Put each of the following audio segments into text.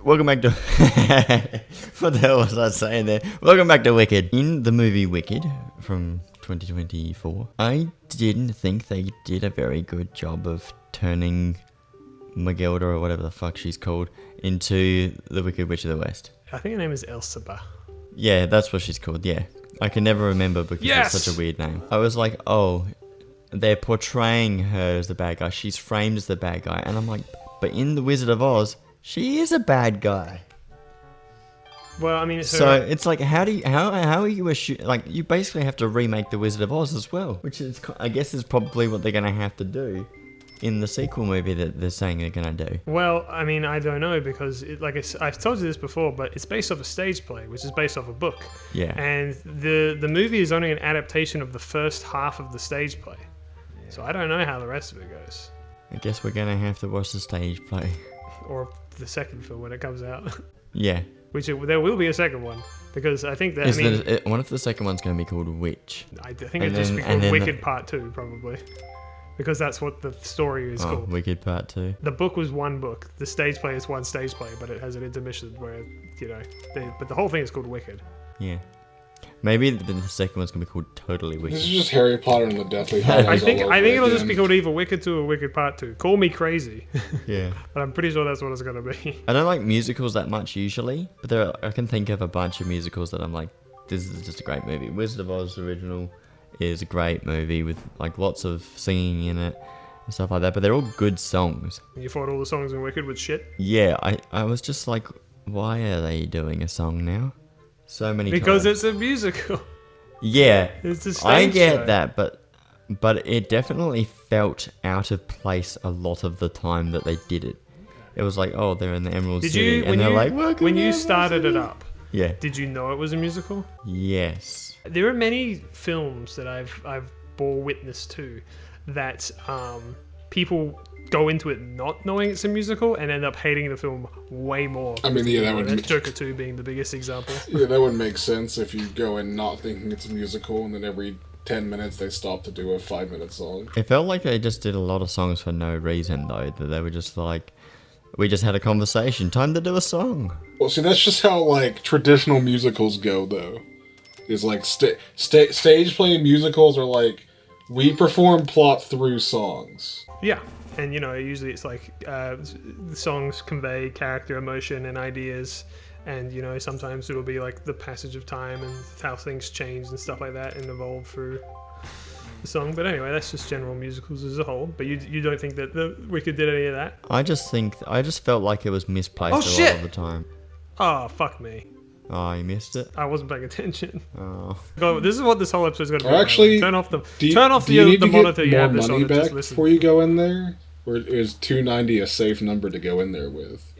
Welcome back to... What the hell was I saying there? Welcome back to Wicked. In the movie Wicked from 2024, I didn't think they did a very good job of turning Magilda, or whatever the fuck she's called, into the Wicked Witch of the West. I think her name is Elphaba. Yeah, that's what she's called, yeah. I can never remember because it's such a weird name. I was like, oh, they're portraying her as the bad guy. She's framed as the bad guy. And I'm like, but in The Wizard of Oz, she is a bad guy. Well, I mean, so it's like, how are you like, you basically have to remake The Wizard of Oz as well, which is, I guess, is probably what they're going to have to do in the sequel movie that they're saying they're going to do. Well, I mean, I don't know, because I've told you this before, but it's based off a stage play, which is based off a book. Yeah. And the movie is only an adaptation of the first half of the stage play. Yeah. So I don't know how the rest of it goes. I guess we're going to have to watch the stage play. Or the second film when it comes out. Yeah. There will be a second one, because I think that, what if the second one's going to be called Witch? I think it'd just be called Wicked Part 2, probably. Because that's what the story is called. Wicked Part 2. The book was one book. The stage play is one stage play, but it has an intermission where, but the whole thing is called Wicked. Yeah. Maybe the second one's going to be called Totally Wicked. This is just Harry Potter and the Deathly Hallows. I think it'll just be called either Wicked 2 or Wicked Part 2. Call me crazy. Yeah. But I'm pretty sure that's what it's going to be. I don't like musicals that much usually, but I can think of a bunch of musicals that I'm like, this is just a great movie. Wizard of Oz original is a great movie with like lots of singing in it and stuff like that, but they're all good songs. You thought all the songs in Wicked was shit? Yeah, I was just like, why are they doing a song now? So many because times. It's a musical. Yeah, it's a stage I get show. that, but it definitely felt out of place a lot of the time that they did it. It was like, oh, they're in the Emerald City, and they're like, when you started it up, yeah, did you know it was a musical? Yes. There are many films that I've bore witness to that people go into it not knowing it's a musical and end up hating the film way more. I mean, yeah, that would... Joker 2 being the biggest example. Yeah, that would make sense if you go in not thinking it's a musical and then every 10 minutes they stop to do a 5-minute song. It felt like they just did a lot of songs for no reason, though. That they were just like, we just had a conversation. Time to do a song. Well, see, that's just how, like, traditional musicals go, though. Is like, stage play musicals are like, we perform plot through songs. Yeah. And, usually it's like the songs convey character, emotion, and ideas. And, sometimes it'll be like the passage of time and how things change and stuff like that and evolve through the song. But anyway, that's just general musicals as a whole. But you don't think that the Wicked did any of that? I just felt like it was misplaced lot of the time. Oh, fuck me. Oh, you missed it? I wasn't paying attention. Oh. God, this is what this whole episode's going to be. Actually, turn off the monitor you have this on money and just back listen. before you go in there? Or is $2.90 a safe number to go in there with?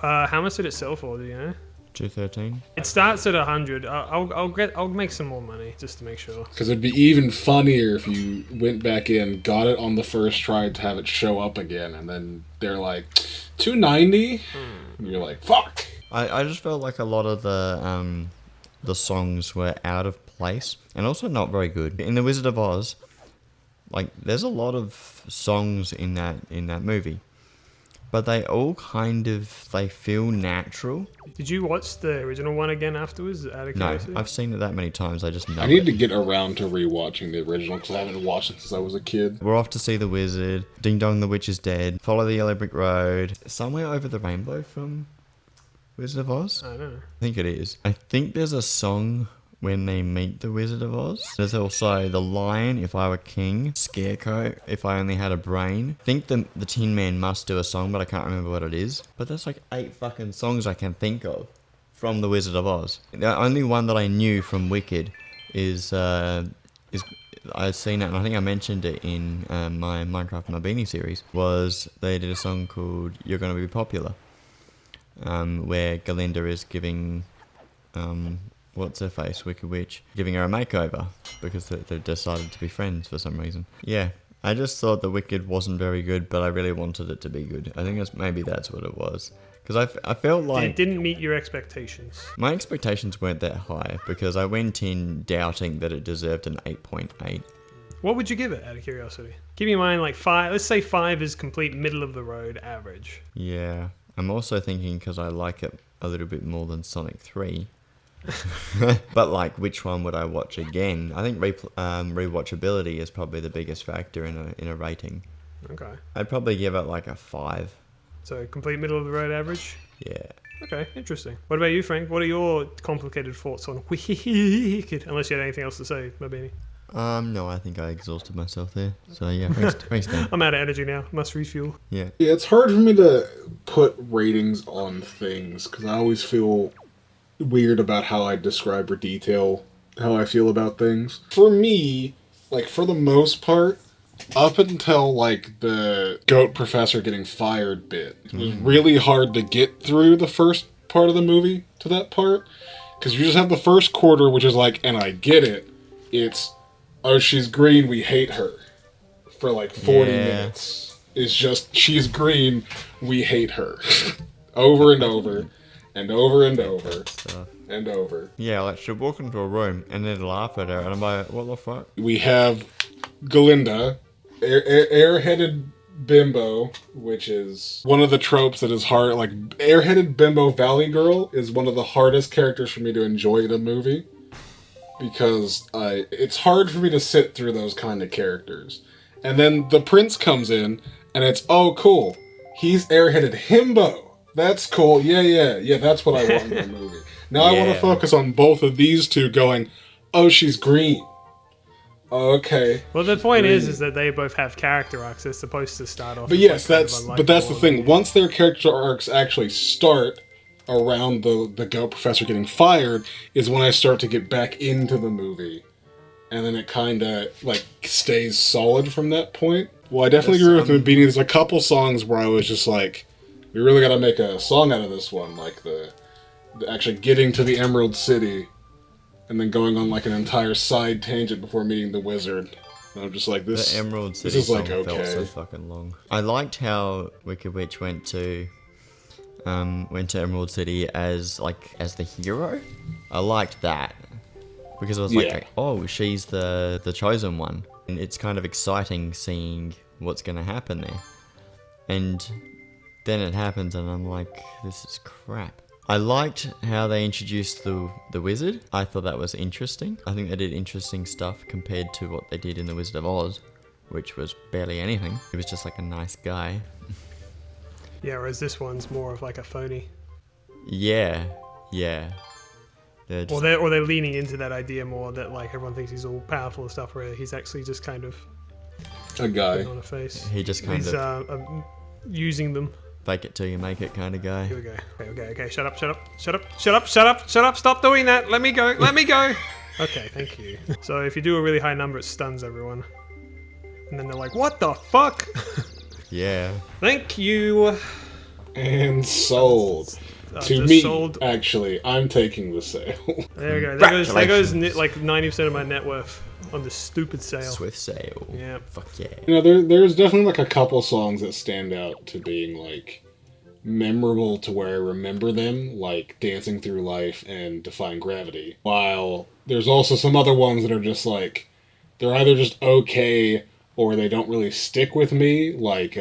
How much did it sell for? Do you know? $2.13. It starts at 100. I'll make some more money just to make sure. Because it'd be even funnier if you went back in, got it on the first try to have it show up again, and then they're like, $2.90, and you're like, fuck. I just felt like a lot of the songs were out of place and also not very good. In The Wizard of Oz, like, there's a lot of songs in that movie, but they all they feel natural. Did you watch the original one again afterwards? Out of curiosity? No, I've seen it that many times. I just know. I need to get around to rewatching the original because I haven't watched it since I was a kid. We're off to see the wizard. Ding dong, the witch is dead. Follow the yellow brick road. Somewhere over the rainbow from Wizard of Oz? I don't know. I think it is. I think there's a song when they meet the Wizard of Oz. There's also the Lion, If I Were King, Scarecrow, If I Only Had a Brain. I think the Tin Man must do a song, but I can't remember what it is. But there's like 8 fucking songs I can think of from the Wizard of Oz. The only one that I knew from Wicked is I've seen it, and I think I mentioned it in my Minecraft My Beanie series, was they did a song called You're Gonna Be Popular, where Galinda is giving what's her face, Wicked Witch, giving her a makeover because they've decided to be friends for some reason. Yeah, I just thought the Wicked wasn't very good, but I really wanted it to be good. I think maybe that's what it was. Because I felt like... It didn't meet your expectations. My expectations weren't that high because I went in doubting that it deserved an 8.8. What would you give it, out of curiosity? Keep in mind, like 5. Let's say 5 is complete middle of the road average. Yeah. I'm also thinking because I like it a little bit more than Sonic 3. But like, which one would I watch again? I think rewatchability is probably the biggest factor in a rating. Okay. I'd probably give it like a 5. So complete middle of the road average. Yeah. Okay, interesting. What about you, Frank? What are your complicated thoughts on Wicked? Unless you had anything else to say, Mabini. No, I think I exhausted myself there. So yeah, thanks Dan. I'm out of energy now. Must refuel. Yeah. Yeah, it's hard for me to put ratings on things because I always feel weird about how I describe or detail how I feel about things. For me, like, for the most part, up until, like, the goat professor getting fired bit, it was really hard to get through the first part of the movie to that part. Because you just have the first quarter, which is like, and I get it, it's, oh, she's green, we hate her. For, like, 40 minutes. It's just, she's green, we hate her. Over and over. And over and over. And over. Yeah, like she'll walk into a room and then laugh at her, and I'm like, what the fuck? We have Galinda, airheaded bimbo, which is one of the tropes that is hard. Like, airheaded bimbo valley girl is one of the hardest characters for me to enjoy in a movie. Because it's hard for me to sit through those kind of characters. And then the prince comes in, and it's, oh, cool. He's airheaded himbo. That's cool. Yeah, that's what I want in the movie. Now I want to focus on both of these two going, oh, she's green. Okay. Well, the point is that they both have character arcs. They're supposed to start off. But yes, that's the thing. Once their character arcs actually start around the goat professor getting fired is when I start to get back into the movie. And then it kind of, like, stays solid from that point. Well, I definitely agree with Mabini. There's a couple songs where I was just like, we really got to make a song out of this one, like the actually getting to the Emerald City and then going on like an entire side tangent before meeting the wizard. And I'm just like, this. The Emerald City this is song like, okay. felt so fucking long. I liked how Wicked Witch went to Emerald City as the hero. I liked that because I was like, oh, she's the chosen one, and it's kind of exciting seeing what's gonna happen there. And then it happens, and I'm like, this is crap. I liked how they introduced the wizard. I thought that was interesting. I think they did interesting stuff compared to what they did in The Wizard of Oz, which was barely anything. He was just like a nice guy. Yeah, whereas this one's more of like a phony. Yeah. Or they're leaning into that idea more that like everyone thinks he's all powerful and stuff, where he's actually just kind of a guy on a face. He just kind of using them. Fake it till you make it kind of guy. Here we go. Okay. Shut up. Stop doing that. Let me go. Okay, thank you. So if you do a really high number, it stuns everyone. And then they're like, what the fuck? Yeah. Thank you. And sold. To me, actually, I'm taking the sale. There we go. There goes like 90% of my net worth on this stupid sale. Swift sale. Yeah. Fuck yeah. You know, there's definitely like a couple songs that stand out to being like memorable to where I remember them, like Dancing Through Life and Defying Gravity. While there's also some other ones that are just like, they're either just okay or they don't really stick with me, like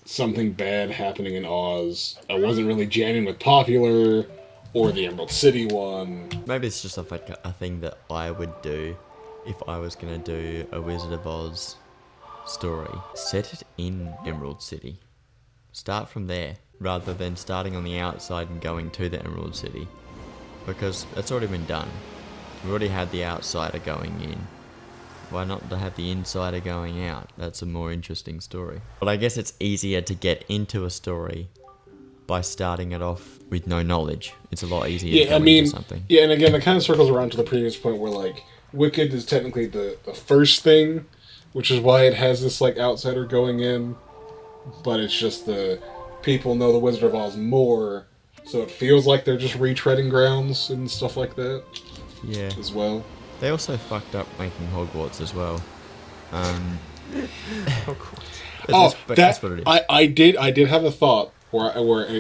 Something Bad Happening in Oz. I wasn't really jamming with Popular or the Emerald City one. Maybe it's just like a thing that I would do if I was going to do a Wizard of Oz story. Set it in Emerald City. Start from there, rather than starting on the outside and going to the Emerald City. Because that's already been done. We've already had the outsider going in. Why not have the insider going out? That's a more interesting story. But I guess it's easier to get into a story by starting it off with no knowledge. It's a lot easier to go into something. Yeah, and again, it kind of circles around to the previous point where, like, Wicked is technically the first thing, which is why it has this, like, outsider going in. But it's just the people know the Wizard of Oz more, so it feels like they're just retreading grounds and stuff like that. Yeah. As well. They also fucked up making Hogwarts as well. That's what it is. I did have a thought where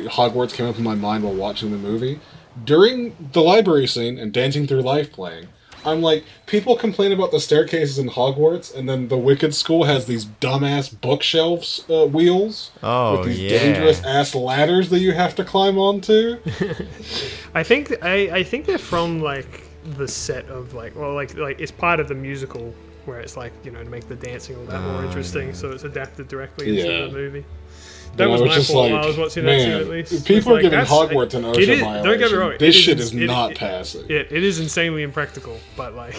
Hogwarts came up in my mind while watching the movie. During the library scene and Dancing Through Life playing, I'm like, people complain about the staircases in Hogwarts, and then the Wicked School has these dumbass bookshelves wheels Oh, with these yeah. dangerous ass ladders that you have to climb onto. I think they're from like the set of like it's part of the musical where it's like, you know, to make the dancing all that more interesting, so it's adapted directly into the movie. That was my fault while I was watching that too, at least. People are like, giving Hogwarts an OSHA violation. Don't get me wrong. This shit is not passing. It is insanely impractical, but like,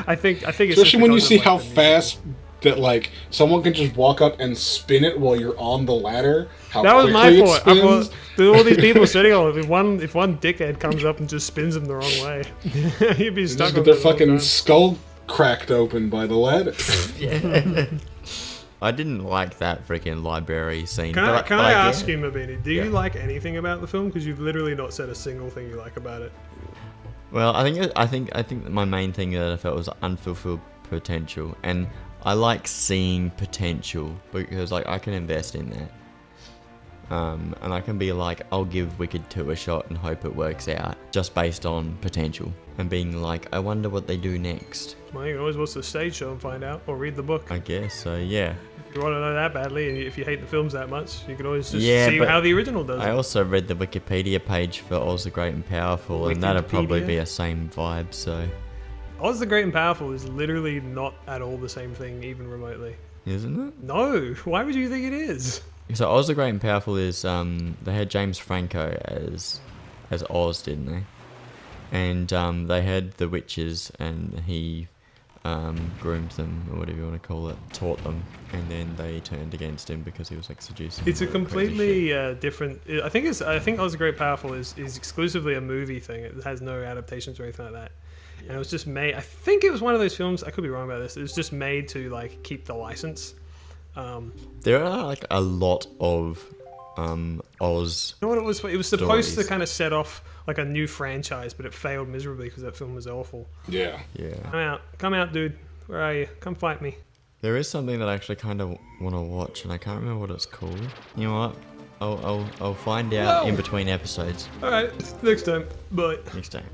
I think it's especially when you see how the fast that like someone can just walk up and spin it while you're on the ladder. How that was my quickly fault. it spins. There are all these people sitting on it. If one dickhead comes up and just spins them the wrong way, you'd be stuck. Just get their fucking skull cracked open by the ladder. I didn't like that freaking library scene. Can I ask yeah. you, Mabini, do you like anything about the film? Because you've literally not said a single thing you like about it. Well, I think that my main thing that I felt was unfulfilled potential, and I like seeing potential because like I can invest in that. And I can be like, I'll give Wicked 2 a shot and hope it works out just based on potential. And being like, I wonder what they do next. Well, you can always watch the stage show and find out, or read the book. I guess so, yeah. If you want to know that badly, and if you hate the films that much, you can always just Yeah, see but how the original does I it. also read the Wikipedia page for Oz the Great and Powerful, and that'd probably Wikipedia? be a same vibe, so... Oz the Great and Powerful is literally not at all the same thing, even remotely. Isn't it? No, why would you think it is? So Oz the Great and Powerful is, they had James Franco as Oz, didn't they? And they had the witches, and he groomed them, or whatever you want to call it, taught them, and then they turned against him because he was like seducing. It's a them, crazy completely shit. different. I think Oz the Great Powerful is exclusively a movie thing. It has no adaptations or anything like that. And it was just made. I think it was one of those films. I could be wrong about this. It was just made to like keep the license. There are like a lot of Oz. You know what it was? It was supposed to stories. kind of set off like a new franchise, but it failed miserably because that film was awful. Yeah. Yeah. Come out, dude. Where are you? Come fight me. There is something that I actually kind of want to watch, and I can't remember what it's called. You know what? I'll find out in between episodes All right, next time. Bye. next time.